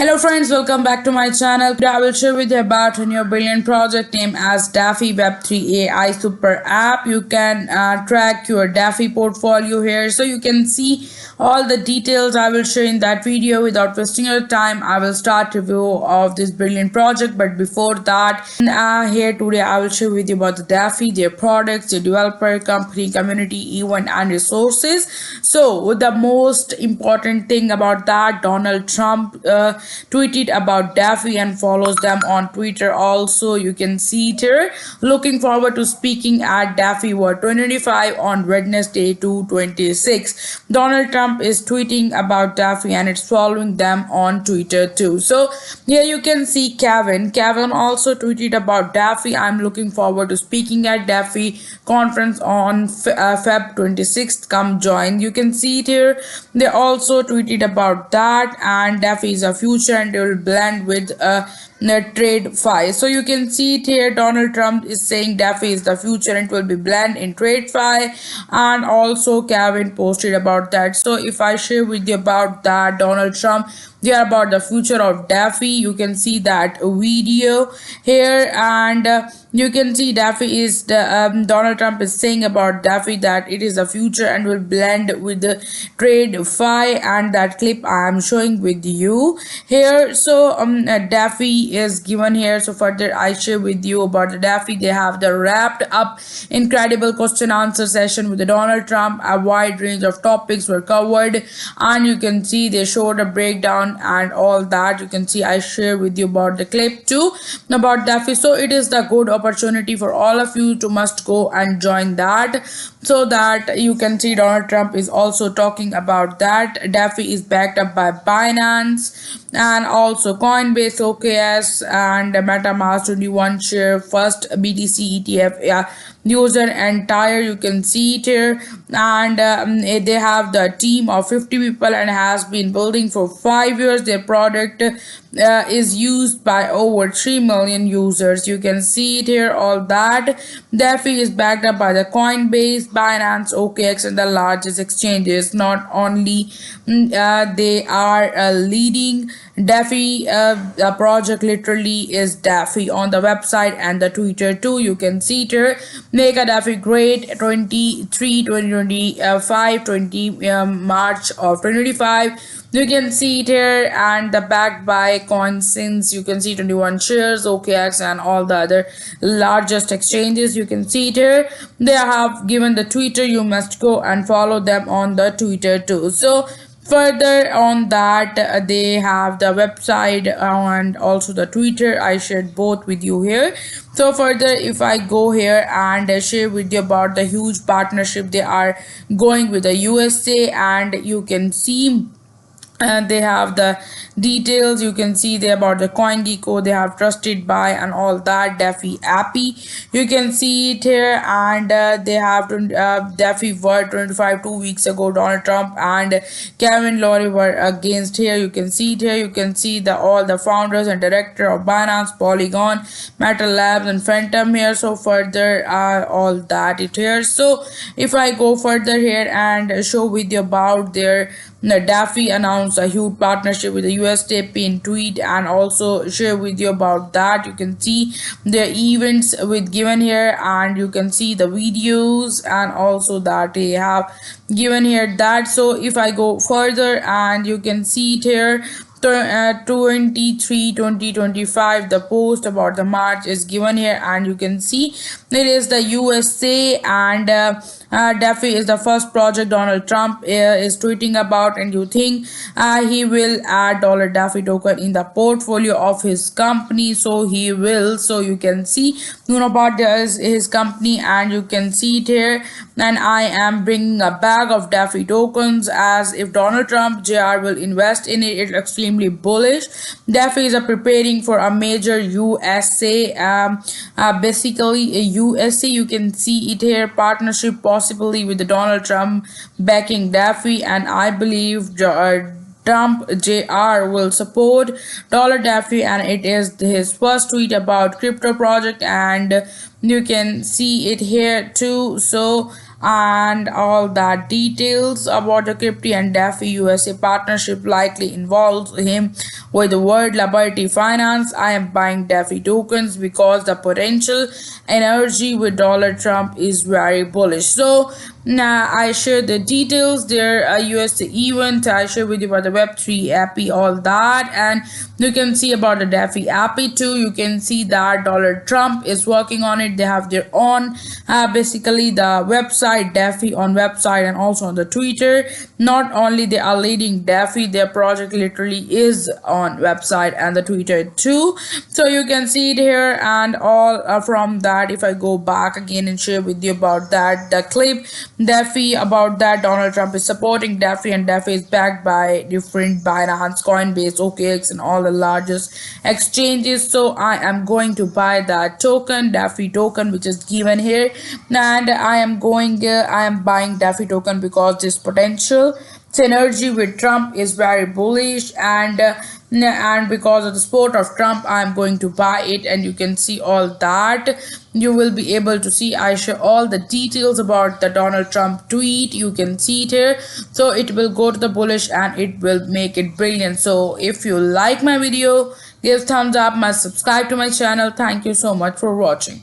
Hello friends, welcome back to my channel. Today I will share with you about a new brilliant project named as Daffy Web3 AI Super App. You can track your Daffy portfolio here, so you can see all the details I will share in that video. Without wasting your time, I will start review of this brilliant project. But before that, here today I will share with you about the Daffy, their products, their developer, company, community, event, and resources. So the most important thing about that, Donald Trump tweeted about Daffy and follows them on Twitter. Also, you can see it here. Looking forward to speaking at Daffy World 2025 on Wednesday 2/26. Donald Trump is tweeting about Daffy and it's following them on Twitter too. So here you can see Kevin. Kevin also tweeted about Daffy. I'm looking forward to speaking at Daffy conference on Feb 26th. Come join. You can see it here. They also tweeted about that, and Daffy is a future and it will blend with TradeFi. So you can see it here. Donald Trump is saying Daffy is the future and it will be blend in TradeFi, and also Kevin posted about that. So if I share with you about that, Donald Trump, they are about the future of Daffy. You can see that video here, and you can see Daffy is the Donald Trump is saying about Daffy that it is the future and will blend with the TradeFi, and that clip I am showing with you here. So Daffy is given here. So further I share with you about the Daffy. They have the wrapped up incredible question answer session with the Donald Trump. A wide range of topics were covered, and you can see they showed a breakdown and all that. You can see I share with you about the clip too about Daffy. So it is the good opportunity for all of you to must go and join that, so that you can see Donald Trump is also talking about that. Daffy is backed up by Binance and also Coinbase, OKS, and MetaMask 21 share first BTC ETF user entire. You can see it here, and they have the team of 50 people and has been building for 5 years. Their product is used by over 3 million users. You can see it here, all that. Daffy is backed up by the Coinbase, Binance, OKX, and the largest exchanges. Not only they are leading Daffy, project literally is Daffy on the website and the Twitter too. You can see it here. Make a Daffy great 2025 March of 2025. You can see it here, and the backed by Coinsense. You can see 21 shares, OKX, and all the other largest exchanges. You can see it here. They have given the Twitter. You must go and follow them on the Twitter too. So further on that, they have the website and also the Twitter. I shared both with you here. So further, if I go here and share with you about the huge partnership they are going with the USA, and you can see they have the details. You can see there about the CoinGecko. They have trusted by and all that. Daffy Appy, you can see it here, and they have Daffy World 25 2 weeks ago. Donald Trump and Kevin Lowry were against here. You can see it here. You can see the all the founders and director of Binance, Polygon, Metal Labs, and Phantom here. So further all that it here. So if I go further here and show with you about their Daffy announced a huge partnership with the USDP in tweet, and also share with you about that. You can see the events with given here, and you can see the videos and also that they have given here that. So if I go further, and you can see it here, 2025 the post about the March is given here, and you can see it is the USA, and Daffy is the first project Donald Trump is tweeting about, and you think he will add $Daffy token in the portfolio of his company. So he will. So you can see about his company, and you can see it here. And I am bringing a bag of Daffy tokens, as if Donald Trump Jr. will invest in it. It's extremely bullish. Daffy is preparing for a major USA, basically a USA. You can see it here, partnership possibly with the Donald Trump backing Daffy, and I believe Trump Jr. will support Daffy, and it is his first tweet about crypto project, and you can see it here too. So and all that details about the Crypto and DeFi USA partnership likely involves him with the word Liberty Finance. I am buying DeFi tokens because the potential energy with Donald Trump is very bullish. So now I share the details there. USA event. I share with you about the Web3 API, all that, and you can see about the DeFi API too. You can see that Donald Trump is working on it. They have their own, basically the website DeFi on website and also on the Twitter. Not only they are leading DeFi, their project literally is on website and the Twitter too. So you can see it here and all. From that, if I go back again and share with you about that the clip DeFi, about that Donald Trump is supporting DeFi and DeFi is backed by different Binance, Coinbase, OKX and all the largest exchanges. So I am going to buy that token, DeFi token, which is given here, and I am buying DeFi token because this potential synergy with Trump is very bullish, and because of the support of Trump, I'm going to buy it. And you can see all that. You will be able to see I share all the details about the Donald Trump tweet. You can see it here. So it will go to the bullish and it will make it brilliant. So if you like my video, give thumbs up, must subscribe to my channel. Thank you so much for watching.